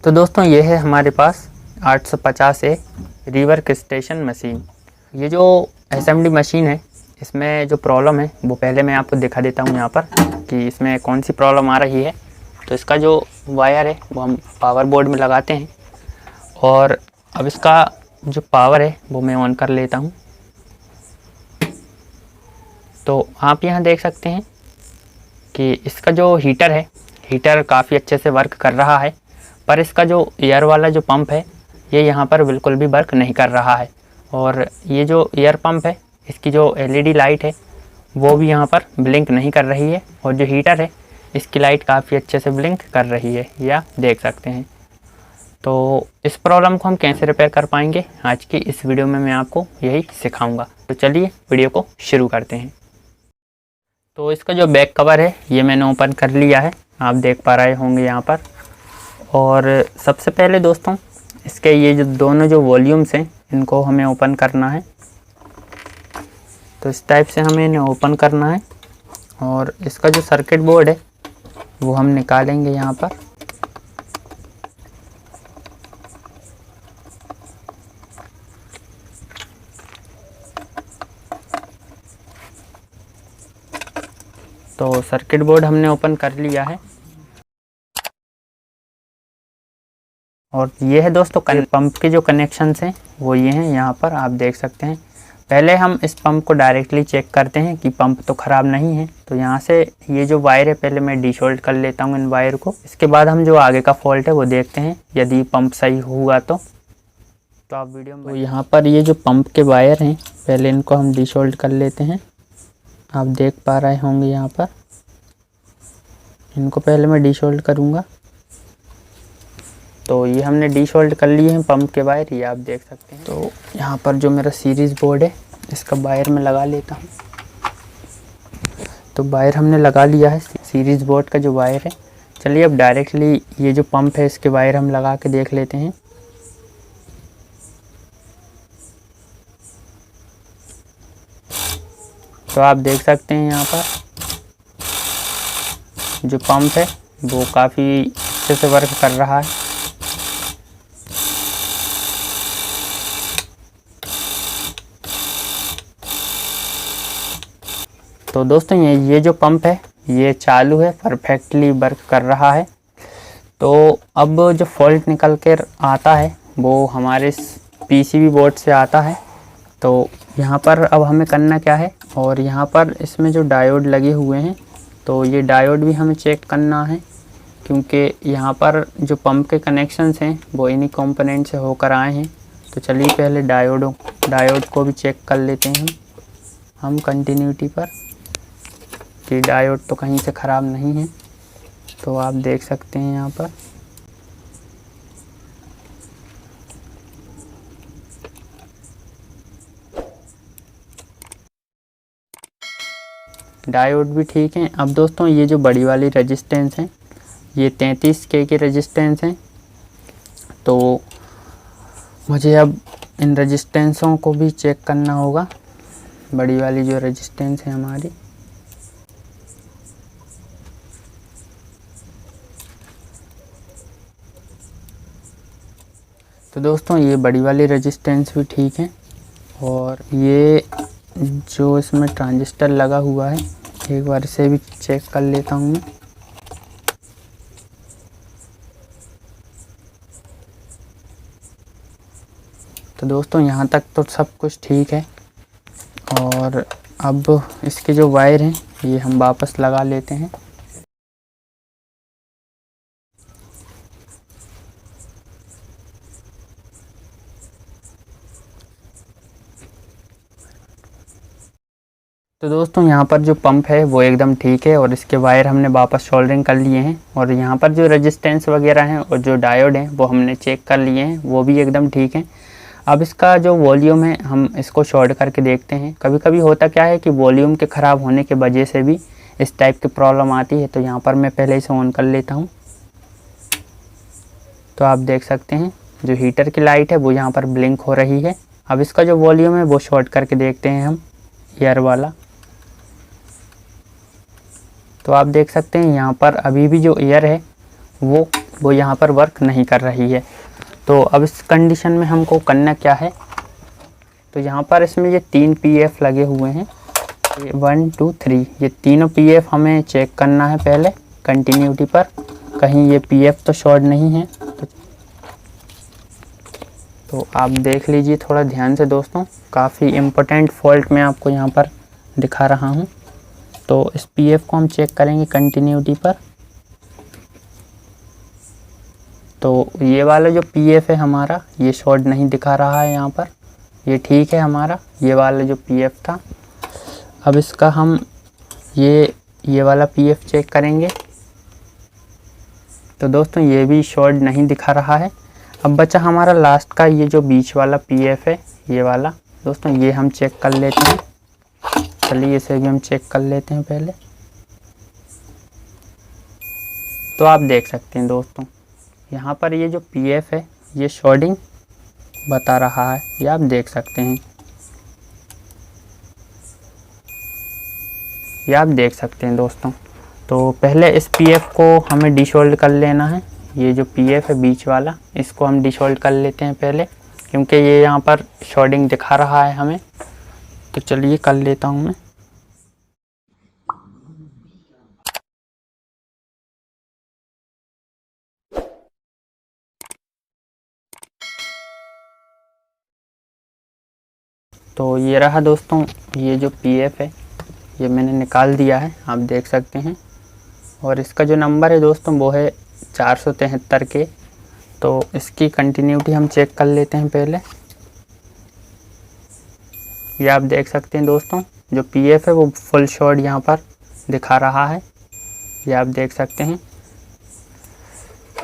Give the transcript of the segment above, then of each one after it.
तो दोस्तों ये है हमारे पास 850A रीवर्क स्टेशन मशीन। ये जो असेंबली मशीन है इसमें जो प्रॉब्लम है वो पहले मैं आपको दिखा देता हूँ यहाँ पर कि इसमें कौन सी प्रॉब्लम आ रही है। तो इसका जो वायर है वो हम पावर बोर्ड में लगाते हैं और अब इसका जो पावर है वो मैं ऑन कर लेता हूँ। तो आप यहाँ देख सकते हैं कि इसका जो हीटर काफ़ी अच्छे से वर्क कर रहा है, पर इसका जो एयर वाला जो पंप है ये यहाँ पर बिल्कुल भी वर्क नहीं कर रहा है। और ये जो एयर पंप है इसकी जो एलईडी लाइट है वो भी यहाँ पर ब्लिंक नहीं कर रही है, और जो हीटर है इसकी लाइट काफ़ी अच्छे से ब्लिंक कर रही है, या देख सकते हैं। तो इस प्रॉब्लम को हम कैसे रिपेयर कर पाएंगे, आज की इस वीडियो में मैं आपको यही सिखाऊंगा। तो चलिए वीडियो को शुरू करते हैं। तो इसका जो बैक कवर है ये मैंने ओपन कर लिया है, आप देख पा रहे होंगे यहाँ पर। और सबसे पहले दोस्तों इसके ये जो दोनों जो वॉल्यूम्स हैं इनको हमें ओपन करना है। तो इस टाइप से हमें इन्हें ओपन करना है और इसका जो सर्किट बोर्ड है वो हम निकालेंगे यहाँ पर। तो सर्किट बोर्ड हमने ओपन कर लिया है और ये है दोस्तों पंप के जो कनेक्शंस हैं वो ये हैं, यहाँ पर आप देख सकते हैं। पहले हम इस पंप को डायरेक्टली चेक करते हैं कि पंप तो ख़राब नहीं है। तो यहाँ से ये जो वायर है पहले मैं डिसोल्ड कर लेता हूँ इन वायर को। इसके बाद हम जो आगे का फॉल्ट है वो देखते हैं, यदि पंप सही हुआ तो आप वीडियो में। तो यहाँ पर ये जो पंप के वायर हैं पहले इनको हम डिसोल्ड कर लेते हैं, आप देख पा रहे होंगे यहाँ पर। इनको पहले मैं डिसोल्ड करूँगा। तो ये हमने डिसोल्ड कर लिए हैं पंप के वायर, ये आप देख सकते हैं। तो यहाँ पर जो मेरा सीरीज़ बोर्ड है इसका वायर मैं लगा लेता हूँ। तो वायर हमने लगा लिया है, सीरीज़ बोर्ड का जो वायर है। चलिए अब डायरेक्टली ये जो पंप है इसके वायर हम लगा के देख लेते हैं। तो आप देख सकते हैं यहाँ पर जो पंप है वो काफ़ी अच्छे से वर्क कर रहा है। तो दोस्तों ये जो पंप है ये चालू है, परफेक्टली वर्क कर रहा है। तो अब जो फॉल्ट निकल कर आता है वो हमारे पीसीबी बोर्ड से आता है। तो यहाँ पर अब हमें करना क्या है, और यहाँ पर इसमें जो डायोड लगे हुए हैं तो ये डायोड भी हमें चेक करना है, क्योंकि यहाँ पर जो पंप के कनेक्शंस हैं वो इन्हीं कंपोनेंट से होकर आए हैं। तो चलिए पहले डायोड को भी चेक कर लेते हैं हम कंटिन्यूटी पर कि डायोड तो कहीं से ख़राब नहीं है। तो आप देख सकते हैं यहाँ पर डायोड भी ठीक है। अब दोस्तों ये जो बड़ी वाली रेजिस्टेंस है ये 33K की रेजिस्टेंस है। तो मुझे अब इन रेजिस्टेंसों को भी चेक करना होगा, बड़ी वाली जो रेजिस्टेंस है हमारी। तो दोस्तों ये बड़ी वाली रेजिस्टेंस भी ठीक है, और ये जो इसमें ट्रांजिस्टर लगा हुआ है एक बार इसे भी चेक कर लेता हूँ मैं। तो दोस्तों यहाँ तक तो सब कुछ ठीक है, और अब इसके जो वायर हैं ये हम वापस लगा लेते हैं। तो दोस्तों यहाँ पर जो पंप है वो एकदम ठीक है, और इसके वायर हमने वापस सोल्डरिंग कर लिए हैं। और यहाँ पर जो रेजिस्टेंस वगैरह हैं और जो डायोड हैं वो हमने चेक कर लिए हैं, वो भी एकदम ठीक हैं। अब इसका जो वॉल्यूम है हम इसको शॉर्ट करके देखते हैं। कभी कभी होता क्या है कि वॉल्यूम के ख़राब होने के वजह से भी इस टाइप की प्रॉब्लम आती है। तो यहाँ पर मैं पहले इसे ऑन कर लेता हूँ। तो आप देख सकते हैं जो हीटर की लाइट है वो यहाँ पर ब्लिंक हो रही है। अब इसका जो वॉल्यूम है वो शॉर्ट करके देखते हैं हम, एयर वाला। तो आप देख सकते हैं यहाँ पर अभी भी जो एयर है वो वो यहाँ पर वर्क नहीं कर रही है। तो अब इस कंडीशन में हमको करना क्या है, तो यहाँ पर इसमें ये 3 PF लगे हुए हैं, 1 2 3, ये तीनों PF हमें चेक करना है पहले कंटिन्यूटी पर, कहीं ये PF तो शॉर्ट नहीं है। तो आप देख लीजिए थोड़ा ध्यान से दोस्तों, काफ़ी इम्पोर्टेंट फॉल्ट मैं आपको यहाँ पर दिखा रहा हूँ। तो इस PF को हम चेक करेंगे कंटिन्यूटी पर। तो ये वाला जो PF है हमारा, ये शॉर्ट नहीं दिखा रहा है यहाँ पर, ये ठीक है हमारा ये वाला जो PF था। अब इसका हम ये वाला PF चेक करेंगे। तो दोस्तों ये भी शॉर्ट नहीं दिखा रहा है। अब बचा हमारा लास्ट का ये जो बीच वाला PF है, ये वाला दोस्तों, ये हम चेक कर लेते हैं। चलिए इसे भी हम चेक कर लेते हैं पहले। तो आप देख सकते हैं दोस्तों, यहाँ पर ये जो PF है ये शॉर्टिंग बता रहा है, ये आप देख सकते हैं, ये आप देख सकते हैं दोस्तों। तो पहले इस PF को हमें डिसोल्ड कर लेना है। ये जो PF है बीच वाला, इसको हम डिसोल्ड कर लेते हैं पहले, क्योंकि ये यहाँ पर शॉर्टिंग दिखा रहा है हमें। तो चलिए कर लेता हूँ मैं। तो ये रहा दोस्तों, ये जो PF है ये मैंने निकाल दिया है, आप देख सकते हैं। और इसका जो नंबर है दोस्तों वो है 473 के। तो इसकी कंटिन्यूटी हम चेक कर लेते हैं पहले। ये आप देख सकते हैं दोस्तों, जो PF है वो फुल शॉर्ट यहाँ पर दिखा रहा है, ये आप देख सकते हैं।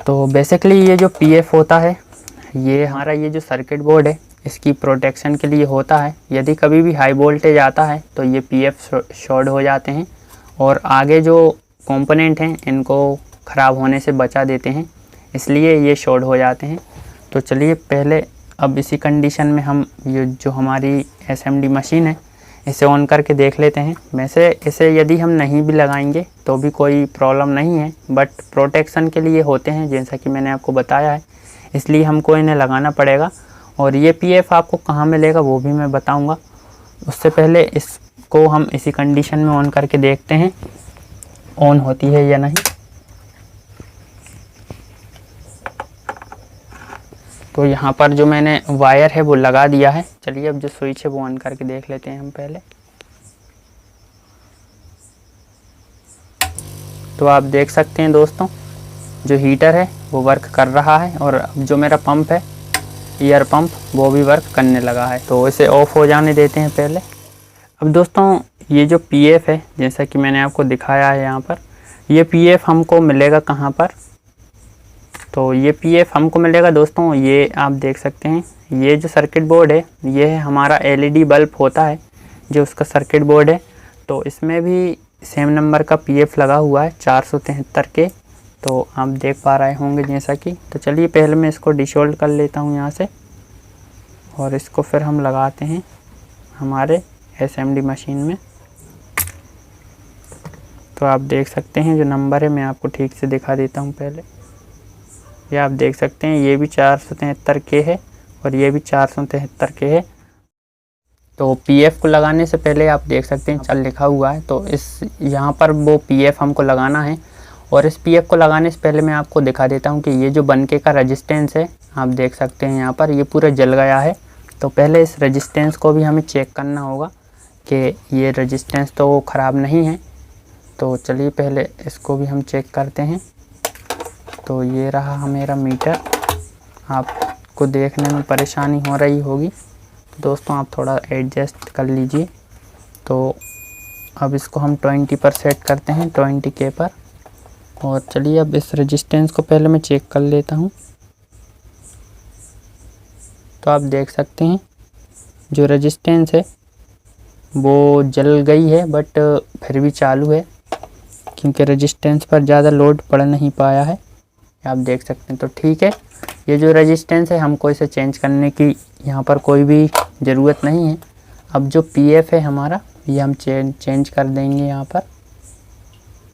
तो बेसिकली ये जो PF होता है, ये हमारा ये जो सर्किट बोर्ड है इसकी प्रोटेक्शन के लिए होता है। यदि कभी भी हाई वोल्टेज आता है तो ये PF शॉर्ट हो जाते हैं और आगे जो कंपोनेंट हैं इनको ख़राब होने से बचा देते हैं, इसलिए ये शॉर्ट हो जाते हैं। तो चलिए पहले अब इसी कंडीशन में हम ये जो हमारी SMD मशीन है इसे ऑन करके देख लेते हैं। वैसे इसे यदि हम नहीं भी लगाएंगे तो भी कोई प्रॉब्लम नहीं है, बट प्रोटेक्शन के लिए होते हैं जैसा कि मैंने आपको बताया है, इसलिए हमको इन्हें लगाना पड़ेगा। और ये PF आपको कहाँ मिलेगा वो भी मैं बताऊंगा। उससे पहले इसको हम इसी कंडीशन में ऑन करके देखते हैं ऑन होती है या नहीं। तो यहाँ पर जो मैंने वायर है वो लगा दिया है। चलिए अब जो स्विच है वो ऑन करके देख लेते हैं हम पहले। तो आप देख सकते हैं दोस्तों, जो हीटर है वो वर्क कर रहा है और अब जो मेरा पंप है एयर पंप वो भी वर्क करने लगा है। तो इसे ऑफ हो जाने देते हैं पहले। अब दोस्तों ये जो PF है जैसा कि मैंने आपको दिखाया है यहाँ पर, ये PF हमको मिलेगा कहाँ पर, तो ये PF हमको मिलेगा दोस्तों, ये आप देख सकते हैं, ये जो सर्किट बोर्ड है ये है हमारा LED बल्ब होता है जो उसका सर्किट बोर्ड है। तो इसमें भी सेम नंबर का PF लगा हुआ है 473 के। तो आप देख पा रहे होंगे जैसा कि। तो चलिए पहले मैं इसको डिसोल्ड कर लेता हूँ यहाँ से और इसको फिर हम लगाते हैं हमारे SMD मशीन में। तो आप देख सकते हैं जो नंबर है मैं आपको ठीक से दिखा देता हूँ पहले। ये आप देख सकते हैं, ये भी 473 के है और ये भी 473 के है। तो PF को लगाने से पहले आप देख सकते हैं चल लिखा हुआ है, तो इस यहाँ पर वो PF हमको लगाना है। और इस PF को लगाने से पहले मैं आपको दिखा देता हूँ कि ये जो बनके का रेजिस्टेंस है आप देख सकते हैं यहाँ पर, ये पूरा जल गया है। तो पहले इस रेजिस्टेंस को भी हमें चेक करना होगा कि ये रेजिस्टेंस तो ख़राब नहीं है। तो चलिए पहले इसको भी हम चेक करते हैं। तो ये रहा मेरा मीटर, आपको देखने में परेशानी हो रही होगी तो दोस्तों आप थोड़ा एडजस्ट कर लीजिए। तो अब इसको हम 20 पर सेट करते हैं, 20 के पर। और चलिए अब इस रेजिस्टेंस को पहले मैं चेक कर लेता हूँ। तो आप देख सकते हैं जो रेजिस्टेंस है वो जल गई है, बट फिर भी चालू है क्योंकि रेजिस्टेंस पर ज़्यादा लोड पड़ नहीं पाया है, आप देख सकते हैं। तो ठीक है, ये जो रेजिस्टेंस है हमको इसे चेंज करने की यहाँ पर कोई भी ज़रूरत नहीं है। अब जो PF है हमारा ये हम चेंज कर देंगे यहाँ पर।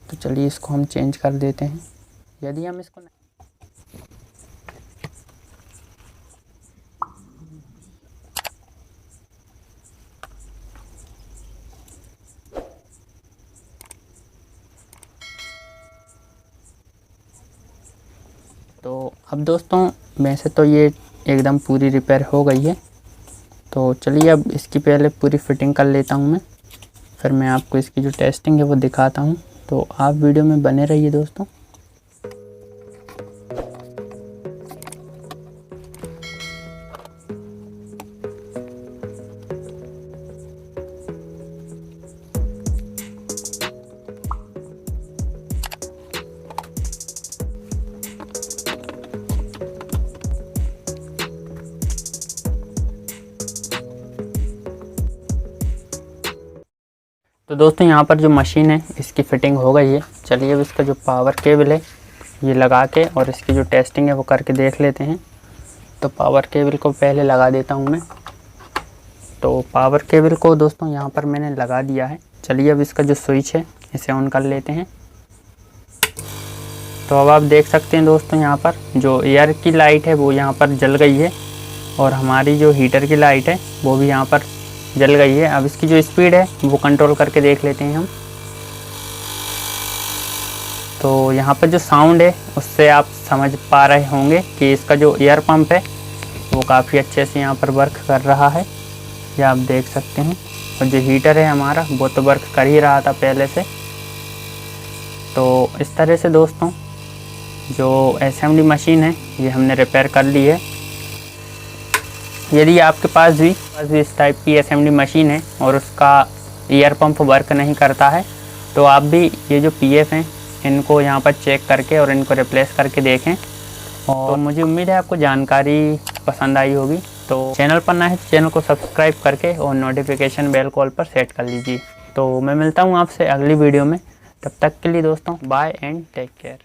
तो चलिए इसको हम चेंज कर देते हैं। यदि हम इसको तो अब दोस्तों वैसे तो ये एकदम पूरी रिपेयर हो गई है, तो चलिए अब इसकी पहले पूरी फिटिंग कर लेता हूँ मैं, फिर मैं आपको इसकी जो टेस्टिंग है वो दिखाता हूँ। तो आप वीडियो में बने रहिए दोस्तों। तो दोस्तों यहाँ पर जो मशीन है इसकी फ़िटिंग हो गई है। चलिए अब इसका जो पावर केबल है ये लगा के और इसकी जो टेस्टिंग है वो करके देख लेते हैं। तो पावर केबल को पहले लगा देता हूँ मैं। तो पावर केबल को दोस्तों यहाँ पर मैंने लगा दिया है। चलिए अब इसका जो स्विच है इसे ऑन कर लेते हैं। तो अब आप देख सकते हैं दोस्तों यहाँ पर जो एयर की लाइट है वो यहाँ पर जल गई है और हमारी जो हीटर की लाइट है वो भी यहाँ पर जल गई है। अब इसकी जो स्पीड है वो कंट्रोल करके देख लेते हैं हम। तो यहाँ पर जो साउंड है उससे आप समझ पा रहे होंगे कि इसका जो एयर पंप है वो काफ़ी अच्छे से यहाँ पर वर्क कर रहा है, ये आप देख सकते हैं। और जो हीटर है हमारा वो तो वर्क कर ही रहा था पहले से। तो इस तरह से दोस्तों जो असेंबली मशीन है ये हमने रिपेयर कर ली है। यदि आपके पास भी इस टाइप की असेंबली मशीन है और उसका एयर पंप वर्क नहीं करता है तो आप भी ये जो पीएफ हैं इनको यहाँ पर चेक करके और इनको रिप्लेस करके देखें। और तो मुझे उम्मीद है आपको जानकारी पसंद आई होगी। तो चैनल पर नए हैं तो चैनल को सब्सक्राइब करके और नोटिफिकेशन बेल कॉल पर सेट कर लीजिए। तो मैं मिलता हूँ आपसे अगली वीडियो में, तब तक के लिए दोस्तों बाय एंड टेक केयर।